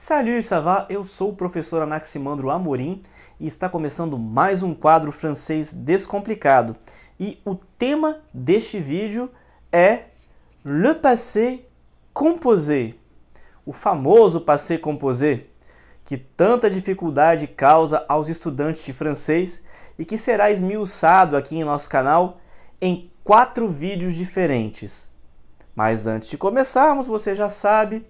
Salut, ça va? Eu sou o professor Anaximandro Amorim e está começando mais um quadro francês descomplicado. E o tema deste vídeo é Le passé composé, o famoso passé composé, que tanta dificuldade causa aos estudantes de francês e que será esmiuçado aqui em nosso canal em 4 vídeos diferentes. Mas antes de começarmos, você já sabe,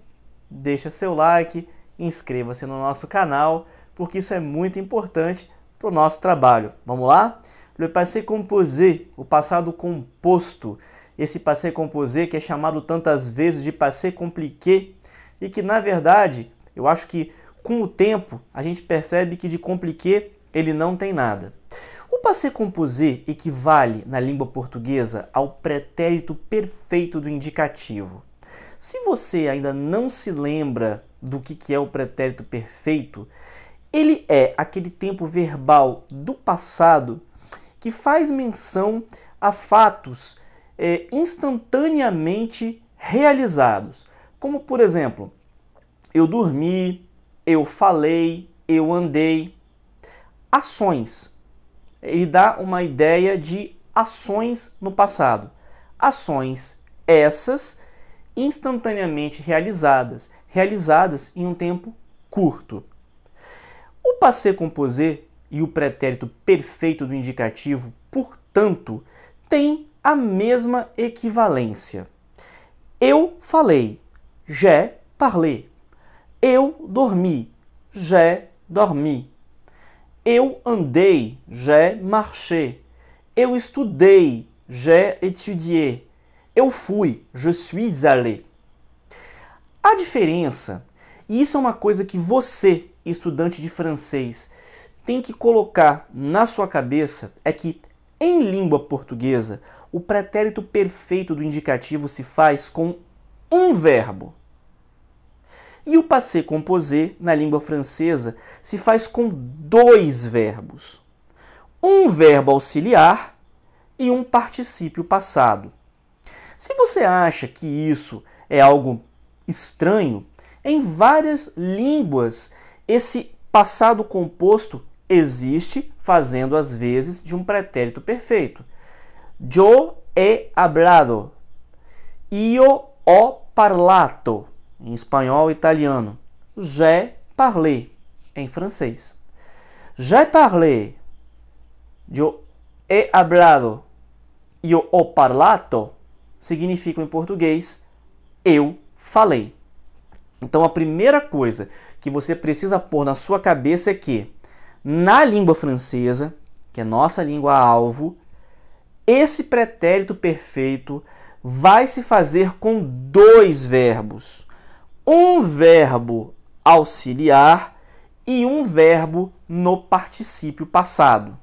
deixa seu like, inscreva-se no nosso canal, porque isso é muito importante para o nosso trabalho. Vamos lá? Le passé composé, o passado composto. Esse passé composé que é chamado tantas vezes de passé compliqué e que, na verdade, eu acho que com o tempo a gente percebe que de compliqué ele não tem nada. O passé composé equivale na língua portuguesa ao pretérito perfeito do indicativo. Se você ainda não se lembra do que é o pretérito perfeito, ele é aquele tempo verbal do passado que faz menção a fatos instantaneamente realizados. Como, por exemplo, eu dormi, eu falei, eu andei. Ações. Ele dá uma ideia de ações no passado. Ações essas instantaneamente realizadas em um tempo curto. O passé composé e o pretérito perfeito do indicativo, portanto, têm a mesma equivalência. Eu falei, j'ai parlé. Eu dormi, j'ai dormi. Eu andei, j'ai marché. Eu estudei, j'ai étudié. Eu fui, je suis allé. A diferença, e isso é uma coisa que você, estudante de francês, tem que colocar na sua cabeça, é que em língua portuguesa, o pretérito perfeito do indicativo se faz com um verbo. E o passé composé, na língua francesa, se faz com 2 verbos. Um verbo auxiliar e um particípio passado. Se você acha que isso é algo estranho, em várias línguas esse passado composto existe fazendo as vezes de um pretérito perfeito. Yo he hablado. Io ho parlato. Em espanhol e italiano. J'ai parlé, em francês. J'ai parlé, yo he hablado, io ho parlato, significam em português, eu falei. Então a primeira coisa que você precisa pôr na sua cabeça é que, na língua francesa, que é nossa língua-alvo, esse pretérito perfeito vai se fazer com 2 verbos. Um verbo auxiliar e um verbo no particípio passado.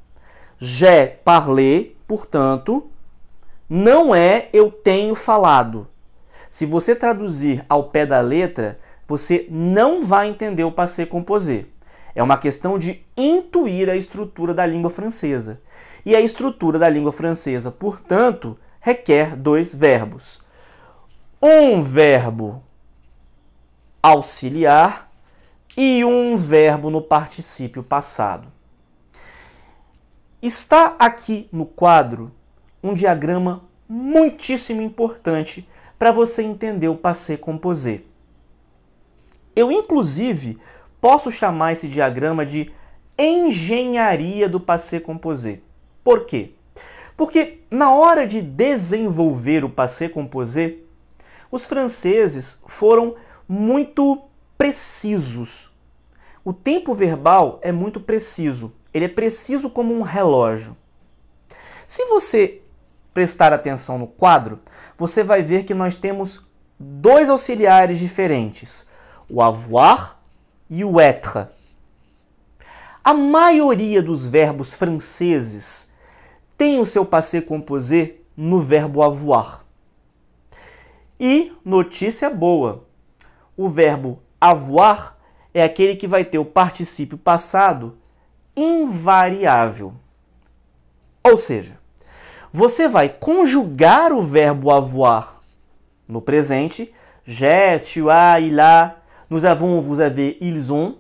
J'ai parlé, portanto, não é eu tenho falado. Se você traduzir ao pé da letra, você não vai entender o passé composé. É uma questão de intuir a estrutura da língua francesa. E a estrutura da língua francesa, portanto, requer 2 verbos. Um verbo auxiliar e um verbo no particípio passado. Está aqui no quadro um diagrama muitíssimo importante para você entender o passé composé. Eu, inclusive, posso chamar esse diagrama de engenharia do passé composé. Por quê? Porque na hora de desenvolver o passé composé, os franceses foram muito precisos. O tempo verbal é muito preciso. Ele é preciso como um relógio. Se você prestar atenção no quadro, você vai ver que nós temos 2 auxiliares diferentes, o avoir e o être. A maioria dos verbos franceses tem o seu passé composé no verbo avoir. E, notícia boa, o verbo avoir é aquele que vai ter o particípio passado invariável. Ou seja, você vai conjugar o verbo avoir no presente, j'ai, tu as, il a, Nous avons, vous avez, ils ont.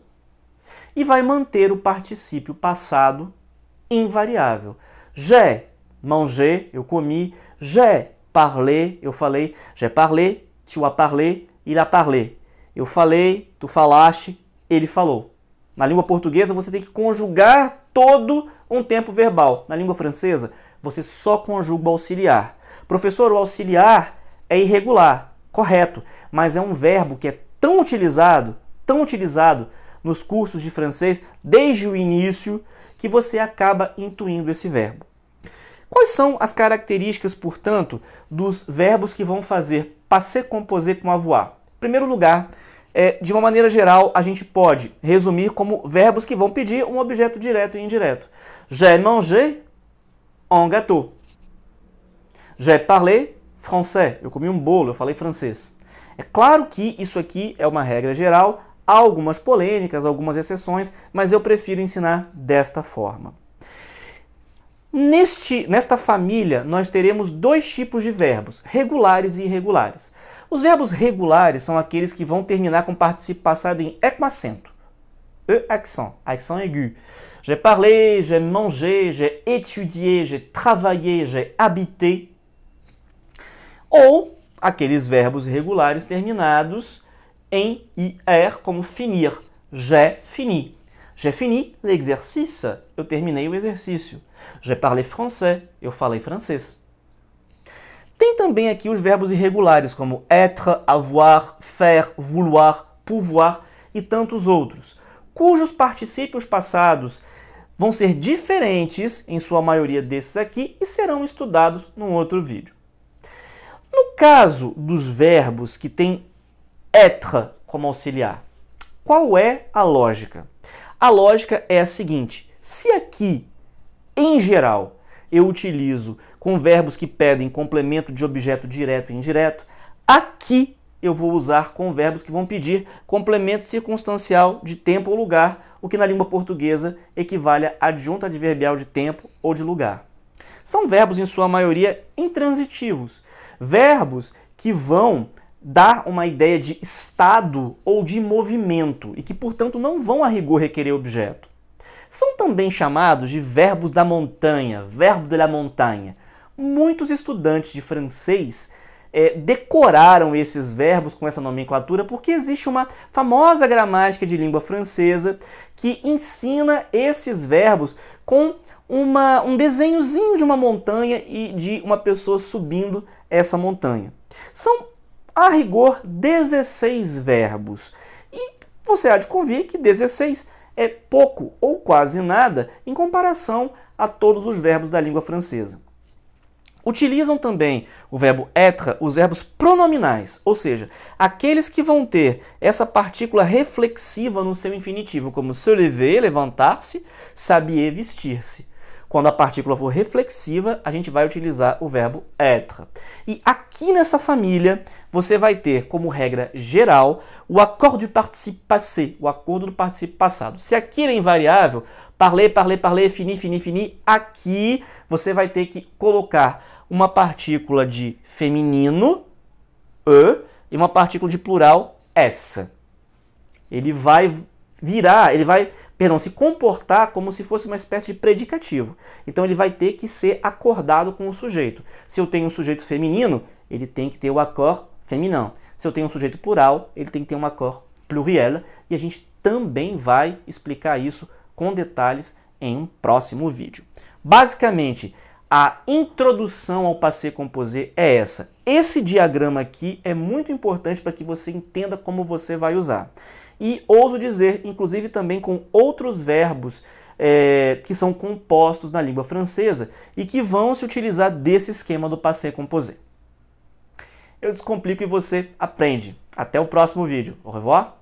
E vai manter o particípio passado invariável. J'ai mangé, eu comi. J'ai parlé, eu falei. J'ai parlé, tu as parlé, il a parlé. Eu falei, tu falaste, ele falou. Na língua portuguesa você tem que conjugar todo um tempo verbal. Na língua francesa você só conjuga o auxiliar. Professor, o auxiliar é irregular, correto, mas é um verbo que é tão utilizado nos cursos de francês desde o início que você acaba intuindo esse verbo. Quais são as características, portanto, dos verbos que vão fazer passé composé com avoir? Em primeiro lugar, de uma maneira geral, a gente pode resumir como verbos que vão pedir um objeto direto e indireto. J'ai mangé un gâteau. J'ai parlé français. Eu comi um bolo, eu falei francês. É claro que isso aqui é uma regra geral, há algumas polêmicas, algumas exceções, mas eu prefiro ensinar desta forma. Nesta família, nós teremos dois tipos de verbos, regulares e irregulares. Os verbos regulares são aqueles que vão terminar com particípio passado em E com acento. E accent, accent aigu. J'ai parlé, j'ai mangé, j'ai étudié, j'ai travaillé, j'ai habité. Ou aqueles verbos regulares terminados em IR, como finir. J'ai fini. J'ai fini l'exercice. Eu terminei o exercício. J'ai parlé français. Eu falei francês. Tem também aqui os verbos irregulares, como être, avoir, faire, vouloir, pouvoir e tantos outros, cujos particípios passados vão ser diferentes, em sua maioria desses aqui, e serão estudados num outro vídeo. No caso dos verbos que têm être como auxiliar, qual é a lógica? A lógica é a seguinte: se aqui, em geral, eu utilizo com verbos que pedem complemento de objeto direto e indireto, aqui eu vou usar com verbos que vão pedir complemento circunstancial de tempo ou lugar, o que na língua portuguesa equivale a adjunto adverbial de tempo ou de lugar. São verbos, em sua maioria, intransitivos, verbos que vão dar uma ideia de estado ou de movimento e que, portanto, não vão a rigor requerer objeto. São também chamados de verbos da montanha, verbo de la montagne. Muitos estudantes de francês decoraram esses verbos com essa nomenclatura porque existe uma famosa gramática de língua francesa que ensina esses verbos com um desenhozinho de uma montanha e de uma pessoa subindo essa montanha. São, a rigor, 16 verbos. E você há de convir que 16 é pouco ou quase nada em comparação a todos os verbos da língua francesa. Utilizam também o verbo être, os verbos pronominais, ou seja, aqueles que vão ter essa partícula reflexiva no seu infinitivo, como se lever, levantar-se, s'habiller, vestir-se. Quando a partícula for reflexiva, a gente vai utilizar o verbo être. E aqui nessa família, você vai ter como regra geral o accord du participe passé, o acordo do particípio passado. Se aqui ele é invariável, parler, parler, parler, fini, fini, fini, aqui você vai ter que colocar uma partícula de feminino, e, e uma partícula de plural, essa. Ele vai se comportar como se fosse uma espécie de predicativo. Então ele vai ter que ser acordado com o sujeito. Se eu tenho um sujeito feminino, ele tem que ter o accord féminin. Se eu tenho um sujeito plural, ele tem que ter um accord pluriel. E a gente também vai explicar isso com detalhes em um próximo vídeo. Basicamente, a introdução ao passé composé é essa. Esse diagrama aqui é muito importante para que você entenda como você vai usar. E ouso dizer, inclusive também com outros verbos que são compostos na língua francesa e que vão se utilizar desse esquema do passé composé. Eu descomplico e você aprende. Até o próximo vídeo. Au revoir!